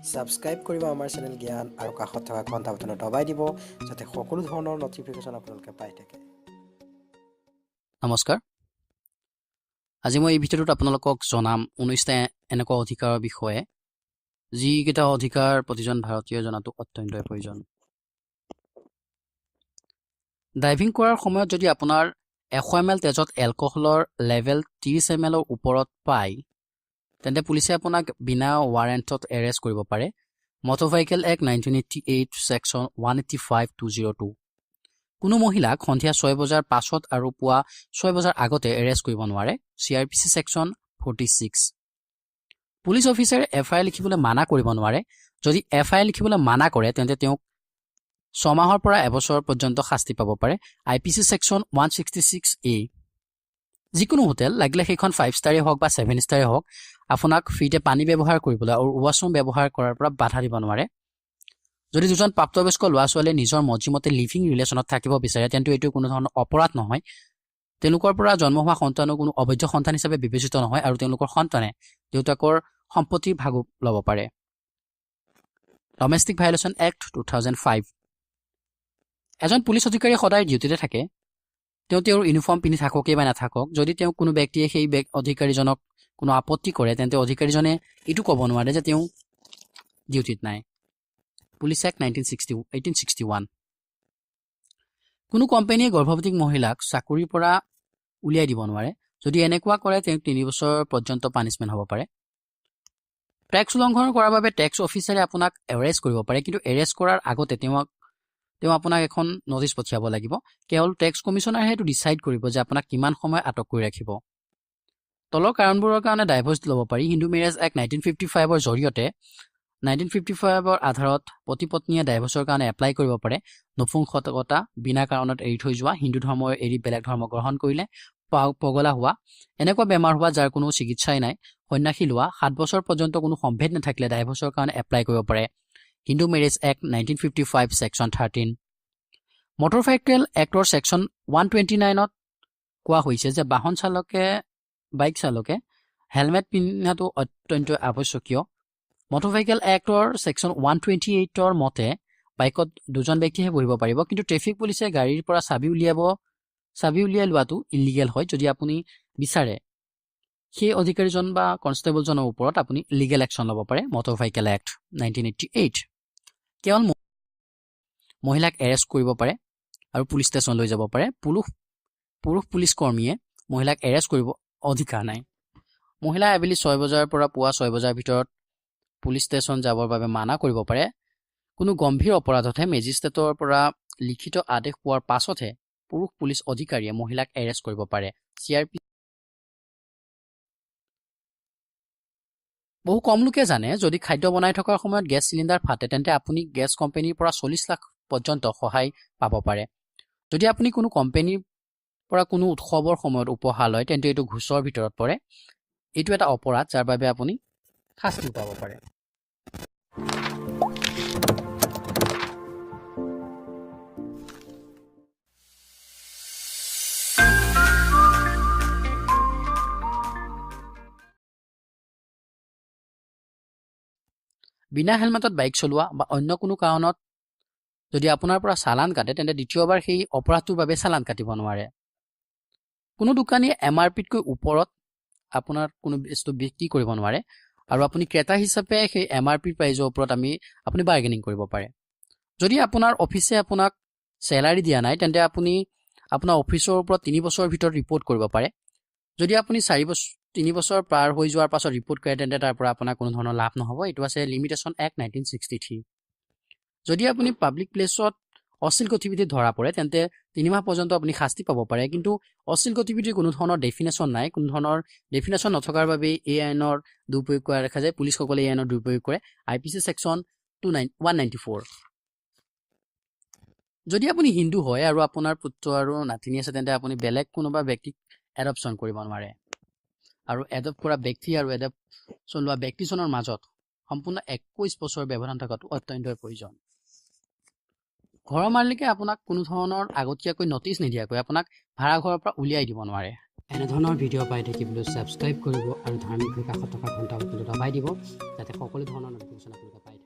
Subscribe কৰিব আমাৰ channel জ্ঞান আৰু কাষত থকা ঘণ্টা বাটনত দবাই দিব যাতে সকলো ধৰণৰ নটিফিকেশ্যন আপোনালোকে পাই থাকে। নমস্কাৰ। আজি মই এই ভিডিঅ'টোত আপোনালোকক জনাম 19টা এনেকুৱা অধিকাৰৰ বিষয়ে যিকেইটা অধিকাৰ প্ৰতিজন ভাৰতীয় জনাটো অত্যন্তই প্ৰয়োজন। ড্ৰাইভিং কৰাৰ সময়ত যদি আপোনাৰ 100 ml তেজত এলকহলৰ লেভেল 30 ml ওপৰত পায় তেন্তে পুলিচে আপোনাক বিনা ৱাৰেণ্টত এৰেষ্ট কৰিব পাৰে। Motor vehicle act 1988 section 185202। কোনো মহিলাক সন্ধিয়া 6 বজাৰ পাছত আৰু পুৱা 6 বজাৰ আগতে এৰেষ্ট কৰিব নোৱাৰে। CRPC section 46। পুলিচ অফিচাৰে FIR লিখিবলৈ মানা কৰিব নোৱাৰে। যদি FIR লিখিবলৈ মানা কৰে তেন্তে তেওঁক 6 মাহৰ পৰা এবছৰ পৰ্যন্ত শাস্তি পাব পাৰে। IPC section 166A। যিকোনো হোটেল লাগিলে সেইখন 5 ষ্টাৰে হওক বা 7 ষ্টাৰে হওক আপোনাক ফ্ৰীতে পানী ব্যৱহাৰ কৰিবলৈ আৰু ৱাছৰুম ব্যৱহাৰ কৰাৰ পৰা বাধা দিব নোৱাৰে। যদি দুজন প্ৰাপ্তবয়স্ক ল'ৰা-ছোৱালীয়ে নিজৰ মৰ্জিমতে লিভিং ৰিলেশ্যনত থাকিব বিচাৰে তেন্তে এইটো কোনো ধৰণৰ অপৰাধ নহয়। তেওঁলোকৰ পৰা জন্ম হোৱা সন্তানো কোনো অবৈধ সন্তান হিচাপে বিবেচিত নহয় আৰু তেওঁলোকৰ সন্তানে দেউতাকৰ সম্পত্তিৰ ভাগ ল'ব পাৰে। Domestic violation act 2005। এজন পুলিচ অধিকাৰী সদায় ডিউটিতে থাকে। তেওঁ তেওঁৰ ইউনিফৰ্ম পিন্ধি থাককেই বা নাথাকক, যদি তেওঁ কোনো ব্যক্তিয়ে সেই অধিকাৰীজনক কোনো আপত্তি কৰে তেন্তে অধিকাৰীজনে এইটো ক'ব নোৱাৰে যে তেওঁ ডিউটিত নাই। Police act 1861। কোনো কোম্পানীয়ে গৰ্ভৱতী মহিলাক চাকৰিৰ পৰা উলিয়াই দিব নোৱাৰে। যদি এনেকুৱা কৰে তেওঁক 3 বছৰ পৰ্যন্ত পানিছমেণ্ট হ'ব পাৰে। টেক্স উলংঘন কৰাৰ বাবে টেক্স অফিচাৰে আপোনাক এৰেষ্ট কৰিব পাৰে, কিন্তু এৰেষ্ট কৰাৰ আগতে তেওঁ আপোনাক এখন নটিচ পঠিয়াব লাগিব। কেৱল টেক্স কমিশ্যনাৰে এইটো ডিচাইড কৰিব যে আপোনাক কিমান সময় আটক কৰি ৰাখিব। তলৰ কাৰণবোৰৰ কাৰণে ডাইভৰ্চ ল'ব পাৰি। হিন্দু মেৰেজ এক্ট 1955ৰ জৰিয়তে 1955ৰ আধাৰত পতি পত্নীয়ে ডাইভৰ্চৰ কাৰণে এপ্লাই কৰিব পাৰে। নপুংসকতা, বিনা কাৰণত এৰি থৈ যোৱা, হিন্দু ধৰ্ম এৰি বেলেগ ধৰ্ম গ্ৰহণ কৰিলে, পগলা হোৱা, এনেকুৱা বেমাৰ হোৱা যাৰ কোনো চিকিৎসাই নাই, সন্ন্যাসী লোৱা, 7 বছৰ পৰ্যন্ত কোনো সম্ভেদ নাথাকিলে ডাইভৰ্চৰ কাৰণে এপ্লাই কৰিব পাৰে। Hindu marriage act 1955 section 13। Motor vehicle এক্টৰ সেকশন 129ত কোৱা হৈছে যে বাইক চালকে হেলমেট পিন্ধাটো অত্যন্ত আৱশ্যকীয়। মটৰ ভেহিকেল এক্টৰ সেকশন 128ৰ মতে বাইকত 2জন ব্যক্তিহে বহিব পাৰিব, কিন্তু ট্ৰেফিক পুলিচে গাড়ীৰ পৰা চাবি উলিয়াই লোৱাটো ইলিগেল হয়। যদি আপুনি বিচাৰে সেই অধিকাৰীজন বা কনষ্টেবলজনৰ ওপৰত আপুনি লিগেল একশ্যন ল'ব পাৰে। Motor vehicle act 1988। কেৱল মহিলাক এৰেষ্ট কৰিব পাৰে আৰু পুলিচ ষ্টেচন লৈ যাব পাৰে। পুৰুষ পুলিচ কৰ্মীয়ে মহিলাক এৰেষ্ট কৰিব অধিকাৰ নাই। মহিলা আবেলি 6 বজাৰ পৰা পুৱা 6 বজাৰ ভিতৰত পুলিচ ষ্টেচন যাবৰ বাবে মানা কৰিব পাৰে। কোনো গম্ভীৰ অপৰাধতহে মেজিষ্ট্ৰেটৰ পৰা লিখিত আদেশ পোৱাৰ পাছতহে পুৰুষ পুলিচ অধিকাৰীয়ে মহিলাক এৰেষ্ট কৰিব পাৰে। CRPC। বহু কম লোকে জানে যদি খাদ্য বনাই থকাৰ সময়ত গেছ চিলিণ্ডাৰ ফাটে তেন্তে আপুনি গেছ কোম্পানীৰ পৰা 40 লাখ পৰ্যন্ত সহায় পাব পাৰে। যদি আপুনি কোনো কোম্পানীৰ পৰা কোনো উৎসৱৰ সময়ত উপহাৰ লয় তেন্তে এইটো ঘোষৰ ভিতৰত পৰে। এইটো এটা অপৰাধ যাৰ বাবে আপুনি শাস্তি পাব পাৰে। বিনা হেলমেটত বাইক চলোৱা বা অন্য কোনো কাৰণত যদি আপোনাৰ পৰা চালান কাটে তেন্তে দ্বিতীয়বাৰ সেই অপৰাধটোৰ বাবে চালান কাটিব নোৱাৰে। কোনো দোকানীয়ে MRPতকৈ ওপৰত আপোনাৰ কোনো বস্তু বিক্ৰী কৰিব নোৱাৰে আৰু আপুনি ক্ৰেতা হিচাপে সেই MRP প্ৰাইজৰ ওপৰত আপুনি বাৰ্গেনিং কৰিব পাৰে। যদি আপোনাৰ অফিচে আপোনাক চেলাৰী দিয়া নাই তেন্তে আপুনি আপোনাৰ অফিচৰ ওপৰত 3 বছৰৰ ভিতৰত ৰিপৰ্ট কৰিব পাৰে। যদি আপুনি 3 বছৰ পাৰ হৈ যোৱাৰ পাছত ৰিপৰ্ট কৰে তেন্তে তাৰ পৰা আপোনাৰ কোনো ধৰণৰ লাভ নহ'ব। এইটো আছে লিমিটেশ্যন এক্ট 1963। যদি আপুনি পাব্লিক প্লেছত অশ্লীল গতিবিধি ধৰা পৰে তেন্তে 3 মাহ পৰ্যন্ত আপুনি শাস্তি পাব পাৰে, কিন্তু অশ্লীল গতিবিধিৰ কোনো ধৰণৰ ডেফিনেশ্যন নাই। কোনো ধৰণৰ ডেফিনেশ্যন নথকাৰ বাবে এই আইনৰ দুৰুপয়োগ কৰা দেখা যায়। পুলিচসকলে এই আইনৰ দুৰুপয়োগ কৰে। IPC section 194। যদি আপুনি হিন্দু হয় আৰু আপোনাৰ পুত্ৰ আৰু নাতিনী আছে তেন্তে আপুনি বেলেগ কোনোবা ব্যক্তিক এডপশ্যন কৰিব নোৱাৰে আৰু এডপ্ট কৰা ব্যক্তি আৰু এডপশ্যন লোৱা ব্যক্তিজনৰ মাজত সম্পূৰ্ণ 21 বছৰ ব্যৱধান থকাটো অত্যন্তই প্ৰয়োজন। ঘৰৰ মালিকে আপোনাক কোনো ধৰণৰ আগতীয়াকৈ নটিচ নিদিয়াকৈ আপোনাক ভাড়া ঘৰৰ পৰা উলিয়াই দিব নোৱাৰে। এনেধৰণৰ ভিডিঅ' পাই থাকিবলৈ ছাবস্ক্ৰাইব কৰিব আৰু ধাৰ্মিক কাষত থকা ঘণ্টা বাটনটো দবাই দিব যাতে সকলো ধৰণৰ ন'টিফিকেশ্যন আপোনালোকে পাই